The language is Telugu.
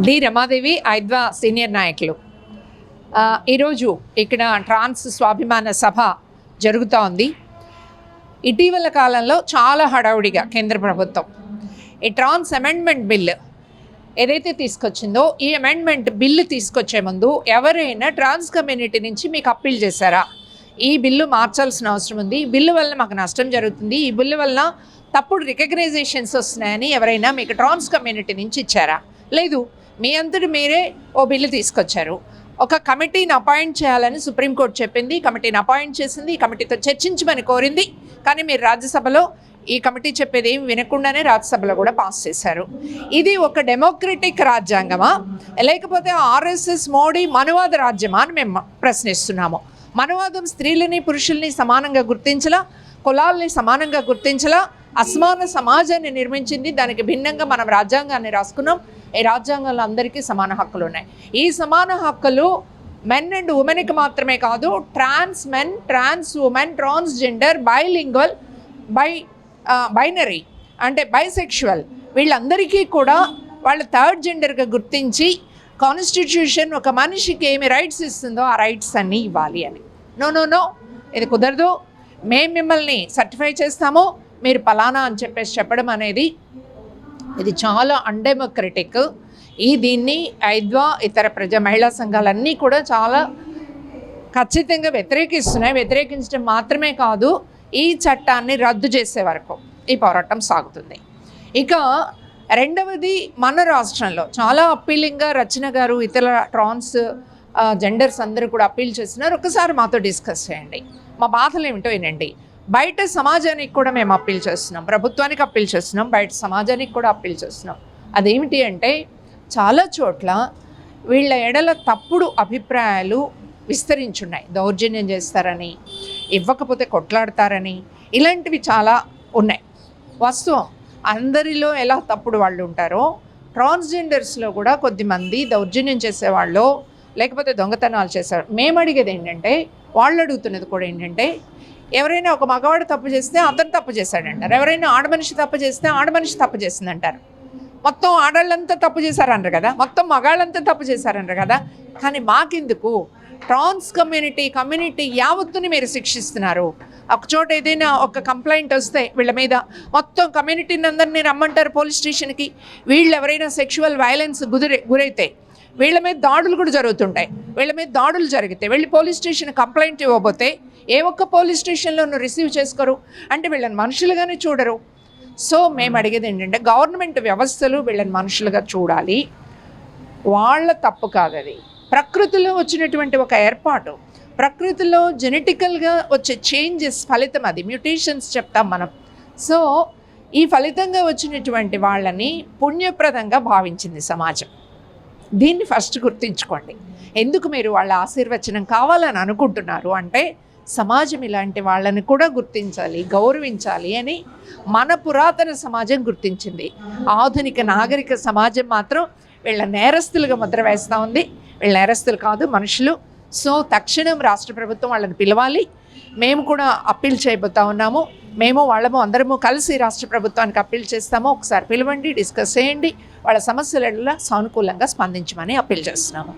డి రమాదేవి ఐద్వా సీనియర్ నాయకులు. ఈరోజు ఇక్కడ ట్రాన్స్ స్వాభిమాన సభ జరుగుతూ ఉంది. ఇటీవల కాలంలో చాలా హడావుడిగా కేంద్ర ప్రభుత్వం ఈ ట్రాన్స్ అమెండ్మెంట్ బిల్లు ఏదైతే తీసుకొచ్చిందో, ఈ అమెండ్మెంట్ బిల్లు తీసుకొచ్చే ముందు ఎవరైనా ట్రాన్స్ కమ్యూనిటీ నుంచి మీకు అప్పీల్ చేశారా? ఈ బిల్లు మార్చాల్సిన అవసరం ఉంది, ఈ బిల్లు వల్ల మాకు నష్టం జరుగుతుంది, ఈ బిల్లు వల్ల తప్పుడు రికగ్నైజేషన్స్ వస్తున్నాయని ఎవరైనా మీకు ట్రాన్స్ కమ్యూనిటీ నుంచి ఇచ్చారా? లేదు, మీ అంతటి మీరే ఓ బిల్లు తీసుకొచ్చారు. ఒక కమిటీని అపాయింట్ చేయాలని సుప్రీంకోర్టు చెప్పింది, కమిటీని అపాయింట్ చేసింది, ఈ కమిటీతో చర్చించమని కోరింది. కానీ మీరు రాజ్యసభలో ఈ కమిటీ చెప్పేది ఏమి వినకుండానే రాజ్యసభలో కూడా పాస్ చేశారు. ఇది ఒక డెమోక్రటిక్ రాజ్యాంగమా, లేకపోతే ఆర్ఎస్ఎస్ మోడీ మనువాద రాజ్యమా అని మేము ప్రశ్నిస్తున్నాము. మనువాదం స్త్రీలని పురుషుల్ని సమానంగా గుర్తించలా, కులాల్ని సమానంగా గుర్తించలా, అసమాన సమాజాన్ని నిర్మించింది. దానికి భిన్నంగా మనం రాజ్యాంగాన్ని రాసుకున్నాం. ఈ రాజ్యాంగంలో అందరికీ సమాన హక్కులు ఉన్నాయి. ఈ సమాన హక్కులు మెన్ అండ్ ఉమెన్కి మాత్రమే కాదు, ట్రాన్స్ men, trans women, transgender, bilingual, binary అంటే బైసెక్షువల్, వీళ్ళందరికీ కూడా వాళ్ళ థర్డ్ జెండర్గా గుర్తించి కాన్స్టిట్యూషన్ ఒక మనిషికి ఏమి రైట్స్ ఇస్తుందో ఆ రైట్స్ అన్నీ ఇవ్వాలి అని. నో, ఇది కుదరదు, మేము మిమ్మల్ని సర్టిఫై చేస్తాము, మీరు పలానా అని చెప్పేసి చెప్పడం అనేది ఇది చాలా అన్డెమోక్రటిక్. దీన్ని ఐద్వా ఇతర మహిళా సంఘాలన్నీ కూడా చాలా ఖచ్చితంగా వ్యతిరేకిస్తున్నాయి. వ్యతిరేకించడం మాత్రమే కాదు, ఈ చట్టాన్ని రద్దు చేసే వరకు ఈ పోరాటం సాగుతుంది. ఇక రెండవది, మన రాష్ట్రంలో చాలా అప్పీలింగ్గా రచన గారు, ఇతర ట్రాన్స్ జెండర్స్ అందరూ కూడా అప్పీల్ చేస్తున్నారు. ఒకసారి మాతో డిస్కస్ చేయండి, మా బాధలు ఏమిటో వినండి. బయట సమాజానికి కూడా మేము అప్పీల్ చేస్తున్నాం, ప్రభుత్వానికి అప్పీల్ చేస్తున్నాం, బయట సమాజానికి కూడా అప్పీల్ చేస్తున్నాం. అదేమిటి అంటే, చాలా చోట్ల వీళ్ళ ఎడల తప్పుడు అభిప్రాయాలు విస్తరించున్నాయి. దౌర్జన్యం చేస్తారని, ఇవ్వకపోతే కొట్లాడతారని, ఇలాంటివి చాలా ఉన్నాయి. వాస్తవం, అందరిలో ఎలా తప్పుడు వాళ్ళు ఉంటారో ట్రాన్స్జెండర్స్లో కూడా కొద్దిమంది దౌర్జన్యం చేసేవాళ్ళు, లేకపోతే దొంగతనాలు చేసేవాళ్ళు. మేము అడిగేది ఏంటంటే, వాళ్ళు అడుగుతున్నది కూడా ఏంటంటే, ఎవరైనా ఒక మగవాడు తప్పు చేస్తే అతను తప్పు చేశాడంటారు, ఎవరైనా ఆడమనిషి తప్పు చేస్తే ఆడమనిషి తప్పు చేసిందంటారు. మొత్తం ఆడవాళ్ళంతా తప్పు చేశారన్నారు కదా, మొత్తం మగాళ్ళంతా తప్పు చేశారన్నారు కదా. కానీ మాకెందుకు ట్రాన్స్ కమ్యూనిటీ యావత్తుని మీరు శిక్షిస్తున్నారు? ఒక చోట ఏదైనా ఒక కంప్లైంట్ వస్తే వీళ్ళ మీద మొత్తం కమ్యూనిటీని అందరినీ రమ్మంటారు పోలీస్ స్టేషన్కి. వీళ్ళు ఎవరైనా సెక్షువల్ వైలెన్స్ గురైతే వీళ్ళ మీద దాడులు కూడా జరుగుతుంటాయి. వీళ్ళ మీద దాడులు జరిగితే వెళ్ళి పోలీస్ స్టేషన్ కంప్లైంట్ ఇవ్వబోతే ఏ ఒక్క పోలీస్ స్టేషన్లోనూ రిసీవ్ చేసుకోరు. అంటే వీళ్ళని మనుషులుగానే చూడరు. సో మేము అడిగేది ఏంటంటే, గవర్నమెంట్ వ్యవస్థలు వీళ్ళని మనుషులుగా చూడాలి. వాళ్ళ తప్పు కాదు అది, ప్రకృతిలో వచ్చినటువంటి ఒక ఏర్పాటు, ప్రకృతిలో జెనెటికల్గా వచ్చే చేంజెస్ ఫలితం, అది మ్యూటేషన్స్ చెప్తాం మనం. సో ఈ ఫలితంగా వచ్చినటువంటి వాళ్ళని పుణ్యప్రదంగా భావించింది సమాజం. దీన్ని ఫస్ట్ గుర్తించుకోండి. ఎందుకు మీరు వాళ్ళ ఆశీర్వచనం కావాలని అనుకుంటున్నారు అంటే, సమాజం ఇలాంటి వాళ్ళని కూడా గుర్తించాలి, గౌరవించాలి అని మన పురాతన సమాజం గుర్తించింది. ఆధునిక నాగరిక సమాజం మాత్రం వీళ్ళ నేరస్తులుగా ముద్ర వేస్తూ ఉంది. వీళ్ళ నేరస్తులు కాదు, మనుషులు. సో తక్షణం రాష్ట్ర ప్రభుత్వం వాళ్ళని పిలవాలి. మేము కూడా అప్పీల్ చేయబోతా ఉన్నాము. మేము వాళ్ళము అందరము కలిసి రాష్ట్ర ప్రభుత్వానికి అప్పీల్ చేస్తాము. ఒకసారి పిలవండి, డిస్కస్ చేయండి, వాళ్ళ సమస్యల సానుకూలంగా స్పందించమని అప్పీల్ చేస్తున్నాము.